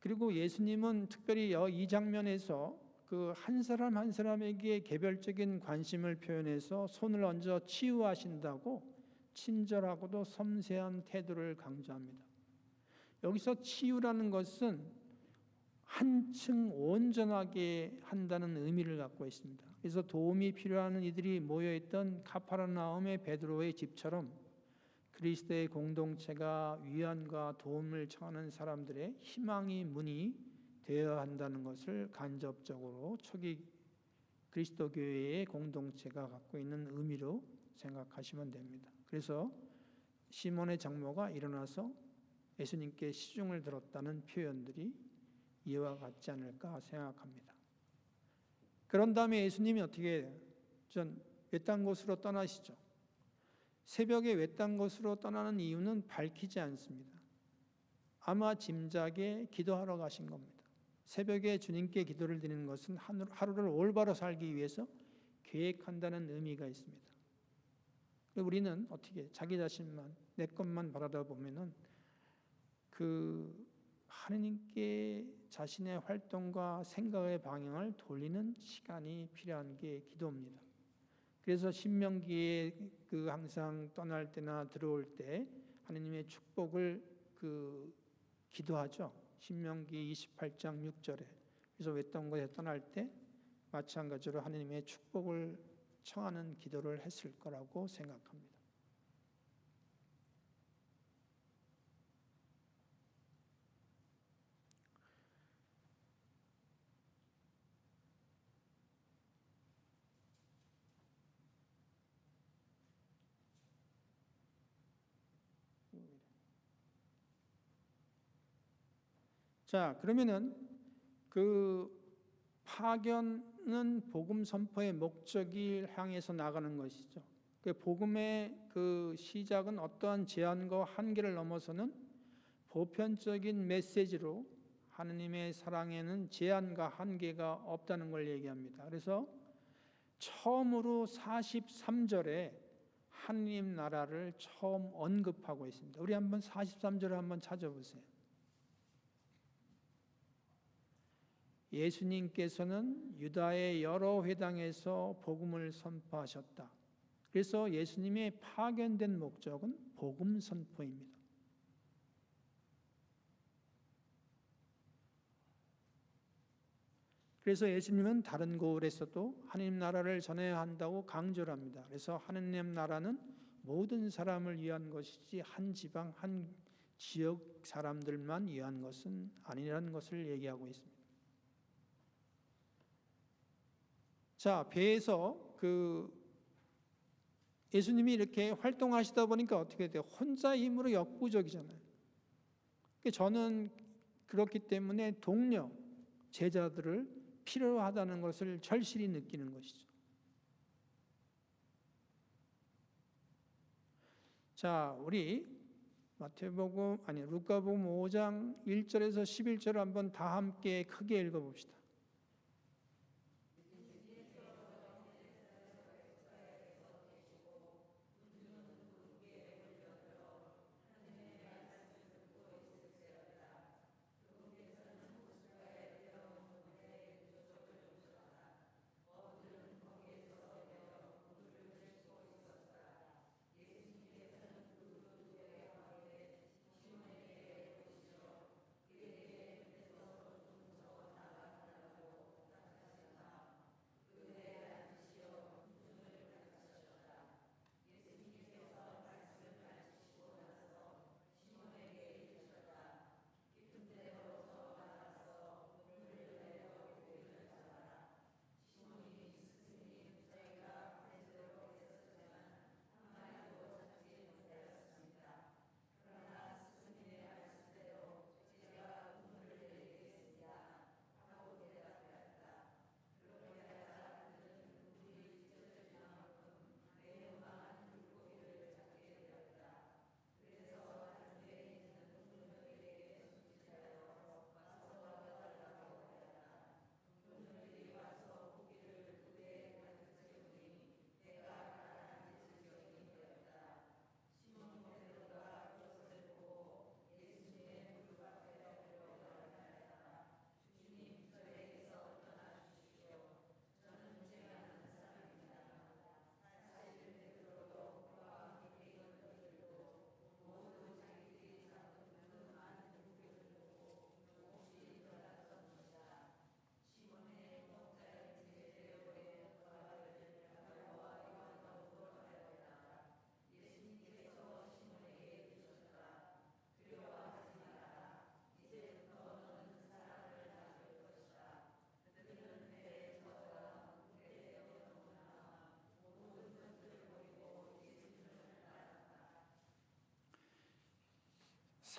그리고 예수님은 특별히 이 장면에서 그 한 사람 한 사람에게 개별적인 관심을 표현해서 손을 얹어 치유하신다고 친절하고도 섬세한 태도를 강조합니다. 여기서 치유라는 것은 한층 온전하게 한다는 의미를 갖고 있습니다. 그래서 도움이 필요한 이들이 모여있던 가파르나움의 베드로의 집처럼 그리스도의 공동체가 위안과 도움을 청하는 사람들의 희망의 문이 되어야 한다는 것을 간접적으로 초기 그리스도 교회의 공동체가 갖고 있는 의미로 생각하시면 됩니다. 그래서 시몬의 장모가 일어나서 예수님께 시중을 들었다는 표현들이 이와 같지 않을까 생각합니다. 그런 다음에 예수님이 어떻게 외딴 곳으로 떠나시죠. 새벽에 외딴 곳으로 떠나는 이유는 밝히지 않습니다. 아마 짐작에 기도하러 가신 겁니다. 새벽에 주님께 기도를 드리는 것은 하루를 올바로 살기 위해서 계획한다는 의미가 있습니다. 우리는 어떻게 자기 자신만 내 것만 바라다 보면은 그 하느님께 자신의 활동과 생각의 방향을 돌리는 시간이 필요한 게 기도입니다. 그래서 신명기에 그 항상 떠날 때나 들어올 때 하느님의 축복을 기도하죠. 신명기 28장 6절에. 그래서 외딴 곳에 떠날 때 마찬가지로 하느님의 축복을 청하는 기도를 했을 거라고 생각합니다. 자, 그러면은 그 파견은 복음 선포의 목적을 향해서 나가는 것이죠. 그 복음의 그 시작은 어떠한 제한과 한계를 넘어서는 보편적인 메시지로 하느님의 사랑에는 제한과 한계가 없다는 걸 얘기합니다. 그래서 처음으로 43절에 하느님 나라를 처음 언급하고 있습니다. 우리 한번 43절을 한번 찾아보세요. 예수님께서는 유다의 여러 회당에서 복음을 선포하셨다. 그래서 예수님의 파견된 목적은 복음 선포입니다. 그래서 예수님은 다른 고을에서도 하느님 나라를 전해야 한다고 강조를 합니다. 그래서 하느님 나라는 모든 사람을 위한 것이지 한 지방, 한 지역 사람들만 위한 것은 아니라는 것을 얘기하고 있습니다. 자, 배에서 예수님이 이렇게 활동하시다 보니까 어떻게 돼요? 혼자 힘으로 역부족이잖아요. 저는 그렇기 때문에 동료, 제자들을 필요로 하다는 것을 절실히 느끼는 것이죠. 자, 우리 루카복음 5장 1절에서 11절을 한번 다 함께 크게 읽어봅시다.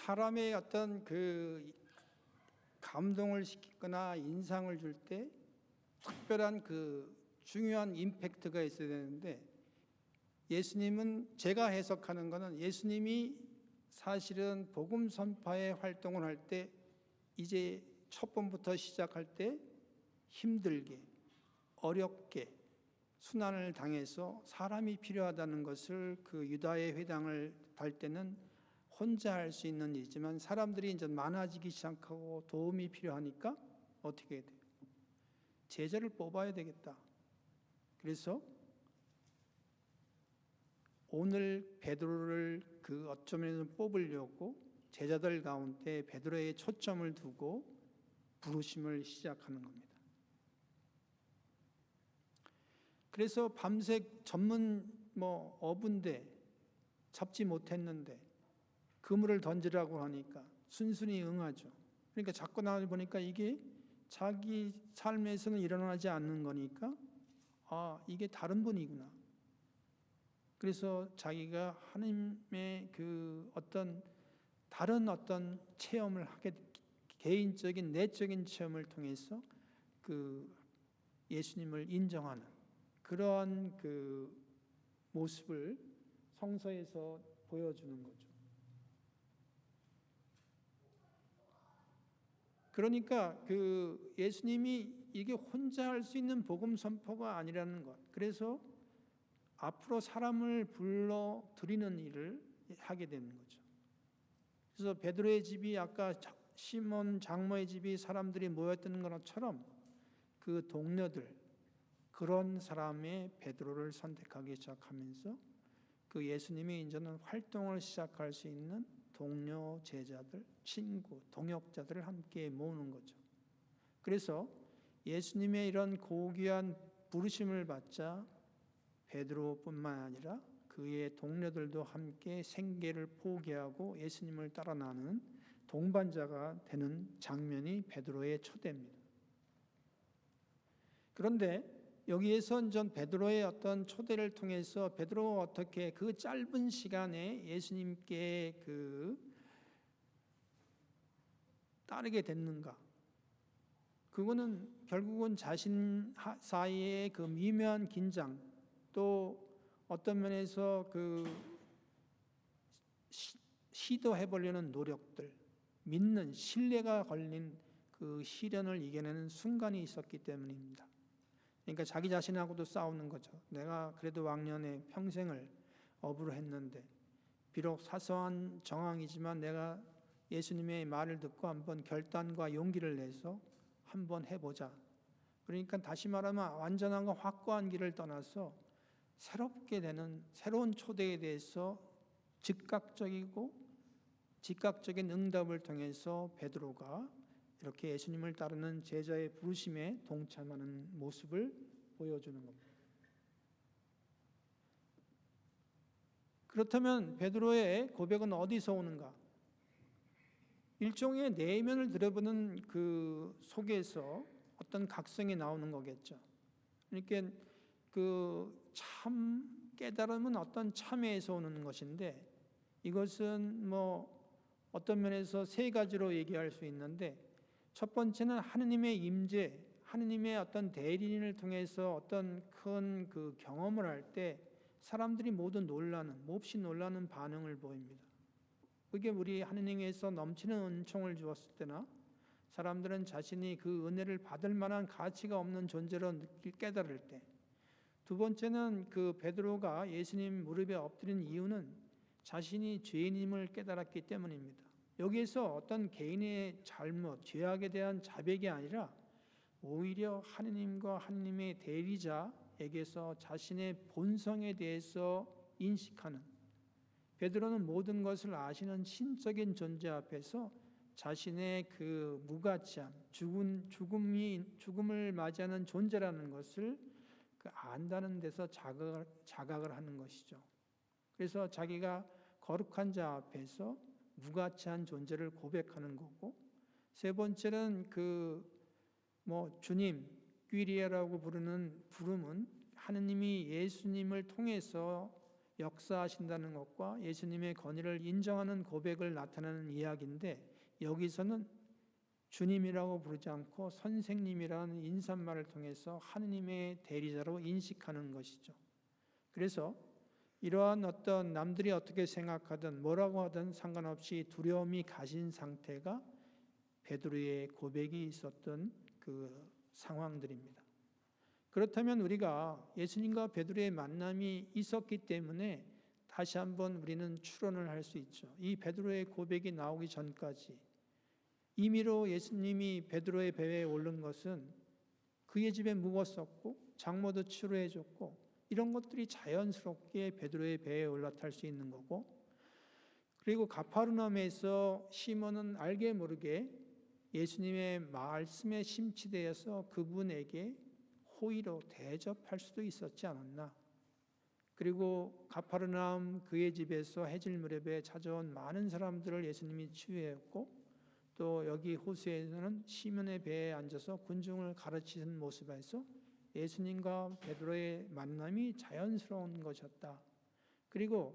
사람의 어떤 그 감동을 시키거나 인상을 줄 때 특별한 그 중요한 임팩트가 있어야 되는데, 예수님은, 제가 해석하는 것은 예수님이 사실은 복음 선파의 활동을 할 때 이제 첫 번부터 시작할 때 힘들게 어렵게 순환을 당해서 사람이 필요하다는 것을 그 유다의 회당을 달 때는 혼자 할 수 있는 일이지만 사람들이 이제 많아지기 시작하고 도움이 필요하니까 어떻게 해야 돼요? 제자를 뽑아야 되겠다. 그래서 오늘 베드로를 그 어쩌면 뽑으려고 제자들 가운데 베드로의 초점을 두고 부르심을 시작하는 겁니다. 그래서 밤새 전문 어부인데 잡지 못했는데 그물을 던지라고 하니까 순순히 응하죠. 그러니까 자꾸 나와 보니까 이게 자기 삶에서는 일어나지 않는 거니까 이게 다른 분이구나. 그래서 자기가 하나님의 그 다른 어떤 체험을 하게, 개인적인 내적인 체험을 통해서 그 예수님을 인정하는 그러한 그 모습을 성서에서 보여주는 거죠. 그러니까 그 예수님이 이게 혼자 할 수 있는 복음 선포가 아니라는 것. 그래서 앞으로 사람을 불러 드리는 일을 하게 되는 거죠. 그래서 베드로의 집이 아까 시몬 장모의 집이 사람들이 모였던 것처럼 그 동료들, 그런 사람의 베드로를 선택하기 시작하면서 그 예수님이 이제는 활동을 시작할 수 있는 동료, 제자들, 친구, 동역자들을 함께 모으는 거죠. 그래서 예수님의 이런 고귀한 부르심을 받자 베드로뿐만 아니라 그의 동료들도 함께 생계를 포기하고 예수님을 따라 나가는 동반자가 되는 장면이 베드로의 초대입니다. 그런데 여기에서 전 베드로의 어떤 초대를 통해서 베드로가 어떻게 그 짧은 시간에 예수님께 따르게 됐는가? 그거는 결국은 자신 사이의 그 미묘한 긴장, 또 어떤 면에서 시도해 보려는 노력들, 믿는 신뢰가 걸린 그 시련을 이겨내는 순간이 있었기 때문입니다. 그러니까 자기 자신하고도 싸우는 거죠. 내가 그래도 왕년에 평생을 어부를 했는데 비록 사소한 정황이지만 내가 예수님의 말을 듣고 한번 결단과 용기를 내서 한번 해보자. 그러니까 다시 말하면 완전한과 확고한 길을 떠나서 새롭게 되는 새로운 초대에 대해서 즉각적인 응답을 통해서 베드로가 이렇게 예수님을 따르는 제자의 부르심에 동참하는 모습을 보여주는 겁니다. 그렇다면 베드로의 고백은 어디서 오는가? 일종의 내면을 들여보는 그 속에서 어떤 각성이 나오는 거겠죠. 그러니까 그 참 깨달음은 어떤 참회에서 오는 것인데, 이것은 어떤 면에서 세 가지로 얘기할 수 있는데, 첫 번째는 하느님의 임재, 하느님의 어떤 대리인을 통해서 어떤 큰 그 경험을 할 때 사람들이 모두 몹시 놀라는 반응을 보입니다. 그게 우리 하느님에서 넘치는 은총을 주었을 때나 사람들은 자신이 그 은혜를 받을 만한 가치가 없는 존재로 깨달을 때, 두 번째는 그 베드로가 예수님 무릎에 엎드린 이유는 자신이 죄인임을 깨달았기 때문입니다. 여기에서 어떤 개인의 잘못, 죄악에 대한 자백이 아니라 오히려 하느님과 하느님의 대리자에게서 자신의 본성에 대해서 인식하는, 베드로는 모든 것을 아시는 신적인 존재 앞에서 자신의 그 무가치함, 죽음을 맞이하는 존재라는 것을 안다는 데서 자각을 하는 것이죠. 그래서 자기가 거룩한 자 앞에서 무가치한 존재를 고백하는 거고, 세 번째는 주님, 퀴리아라고 부르는 부름은 하느님이 예수님을 통해서 역사하신다는 것과 예수님의 권위를 인정하는 고백을 나타내는 이야기인데, 여기서는 주님이라고 부르지 않고 선생님이라는 인사말을 통해서 하느님의 대리자로 인식하는 것이죠. 그래서 이러한 어떤 남들이 어떻게 생각하든 뭐라고 하든 상관없이 두려움이 가신 상태가 베드로의 고백이 있었던 그 상황들입니다. 그렇다면 우리가 예수님과 베드로의 만남이 있었기 때문에 다시 한번 우리는 추론을 할 수 있죠. 이 베드로의 고백이 나오기 전까지 임의로 예수님이 베드로의 배에 오른 것은 그의 집에 묵었었고 장모도 치료해 줬고 이런 것들이 자연스럽게 베드로의 배에 올라탈 수 있는 거고, 그리고 가파르나움에서 시몬은 알게 모르게 예수님의 말씀에 심취되어서 그분에게 호의로 대접할 수도 있었지 않았나. 그리고 가파르나움 그의 집에서 해질 무렵에 찾아온 많은 사람들을 예수님이 치유했고, 또 여기 호수에서는 시몬의 배에 앉아서 군중을 가르치는 모습에서 예수님과 베드로의 만남이 자연스러운 것이었다. 그리고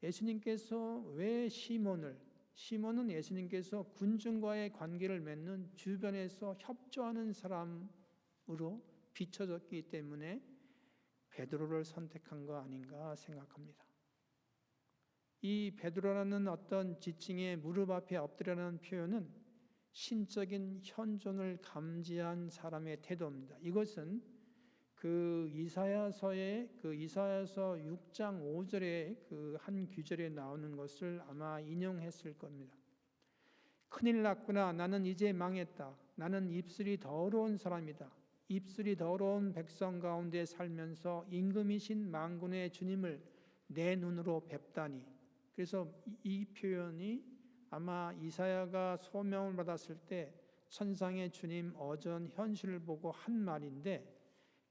예수님께서 왜 시몬은 예수님께서 군중과의 관계를 맺는 주변에서 협조하는 사람으로 비춰졌기 때문에 베드로를 선택한 거 아닌가 생각합니다. 이 베드로라는 어떤 지칭에 무릎 앞에 엎드려라는 표현은 신적인 현존을 감지한 사람의 태도입니다. 이것은 그 이사야서 6장 5절의 그 한 구절에 나오는 것을 아마 인용했을 겁니다. 큰일 났구나. 나는 이제 망했다. 나는 입술이 더러운 사람이다. 입술이 더러운 백성 가운데 살면서 임금이신 만군의 주님을 내 눈으로 뵙다니. 그래서 이 표현이 아마 이사야가 소명을 받았을 때 천상의 주님 어전 현실을 보고 한 말인데,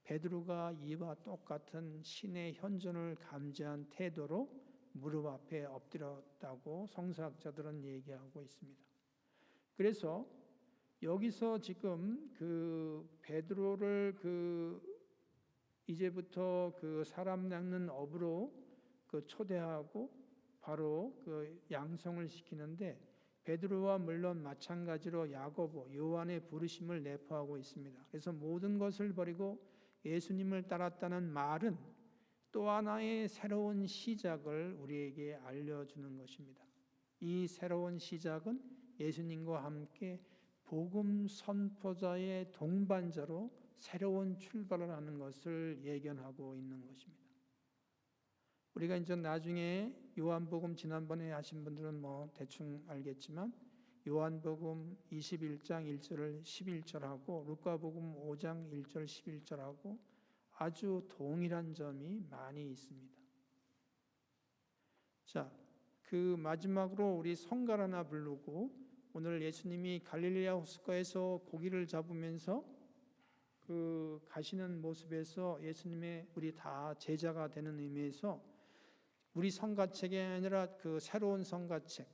베드로가 이와 똑같은 신의 현존을 감지한 태도로 무릎 앞에 엎드렸다고 성서학자들은 얘기하고 있습니다. 그래서 여기서 지금 그 베드로를 이제부터 그 사람 낚는 업으로 초대하고 바로 양성을 시키는데, 베드로와 물론 마찬가지로 야고보, 요한의 부르심을 내포하고 있습니다. 그래서 모든 것을 버리고 예수님을 따랐다는 말은 또 하나의 새로운 시작을 우리에게 알려주는 것입니다. 이 새로운 시작은 예수님과 함께 복음 선포자의 동반자로 새로운 출발을 하는 것을 예견하고 있는 것입니다. 우리가 이제 나중에 요한복음 지난번에 하신 분들은 뭐 대충 알겠지만, 요한복음 21장 1절을 11절하고 루카복음 5장 1절 11절하고 아주 동일한 점이 많이 있습니다. 자, 그 마지막으로 우리 성가 하나 부르고, 오늘 예수님이 갈릴리아 호숫가에서 고기를 잡으면서 그 가시는 모습에서 예수님의 우리 다 제자가 되는 의미에서 우리 성가책이 아니라 그 새로운 성가책이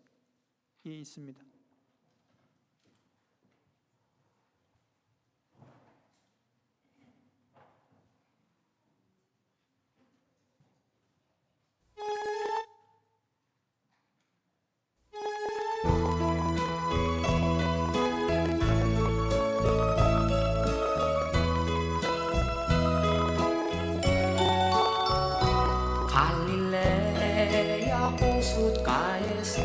있습니다. 갈릴레아 호숫가에서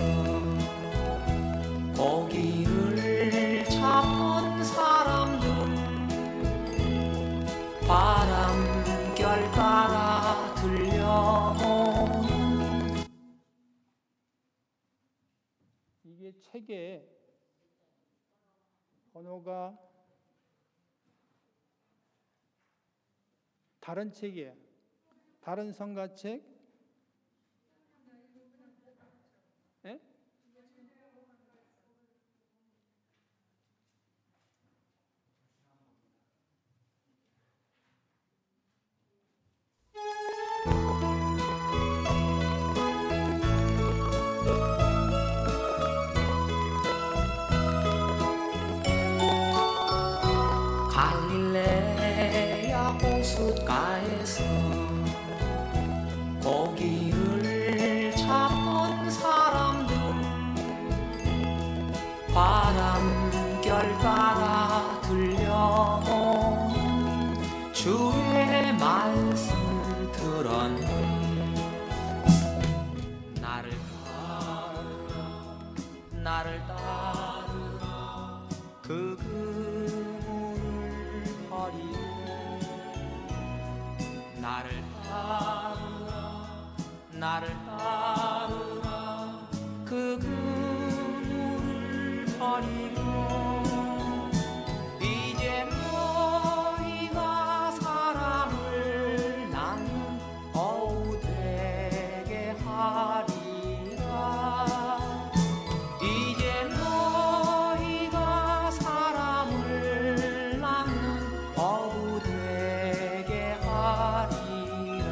고기를 잡은 사람들, 바람결 따라 들려오는. 이게 책에 번호가 다른 책이에요. 다른 성가책? 예? 갈릴레아 호숫가에서 날마다 들려오는 주의 말씀 들었네. 나를 따르라 그 그물을 버리고 나를 따르라 그 그물을 버리고 이제 너희가 사람을 낳는 어우 되게 하리라. 이제 너희가 사람을 낳는 어우 되게 하리라.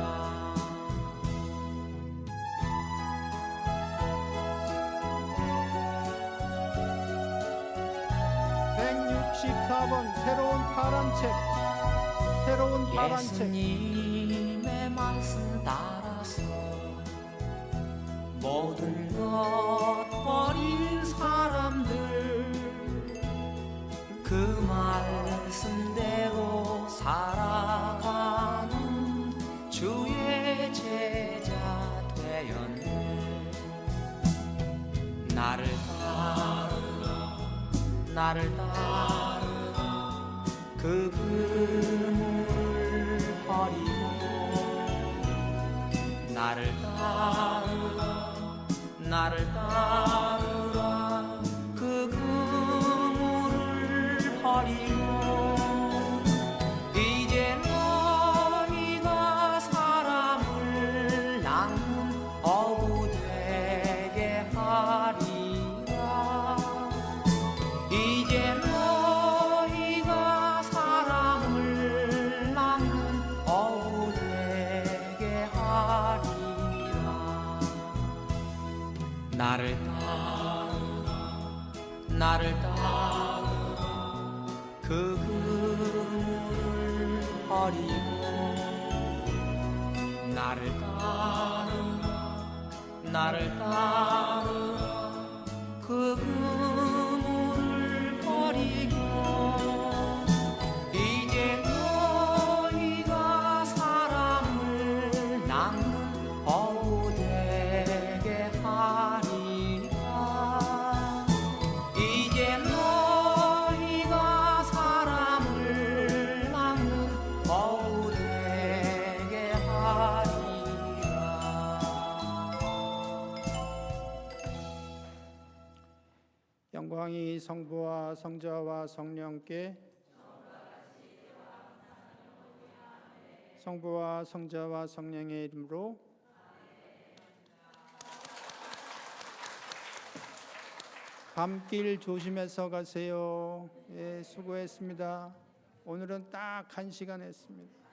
164번 새로운 파란 책. 새로운 파란 책. 예수님의 말씀 따라서 모든 것 버린 사람들 그 말씀대로 살아가는 주의 제자 되었네. 나를 따르라 그 그물을 버리고 나를 따르라 그 그물을 버리고 이제 너희가 사람을 낳는 어부 되게 하리라. 이제 너희가 사람을 낳는 어부 되게 하리라. 나를 따르라 그 그물을 버리고 나를 따르라 그 그물을 버리고 이제 너희가 사람을 낳는 어부 되게 하리라. 이제 너희가 사람을 낳는 어부 되게 하리라. 영광이 성부와 성자와 성령께 성부와 성자와 성령의 이름으로 밤길 조심해서 가세요. 예, 수고했습니다. 오늘은 딱 1시간 했습니다.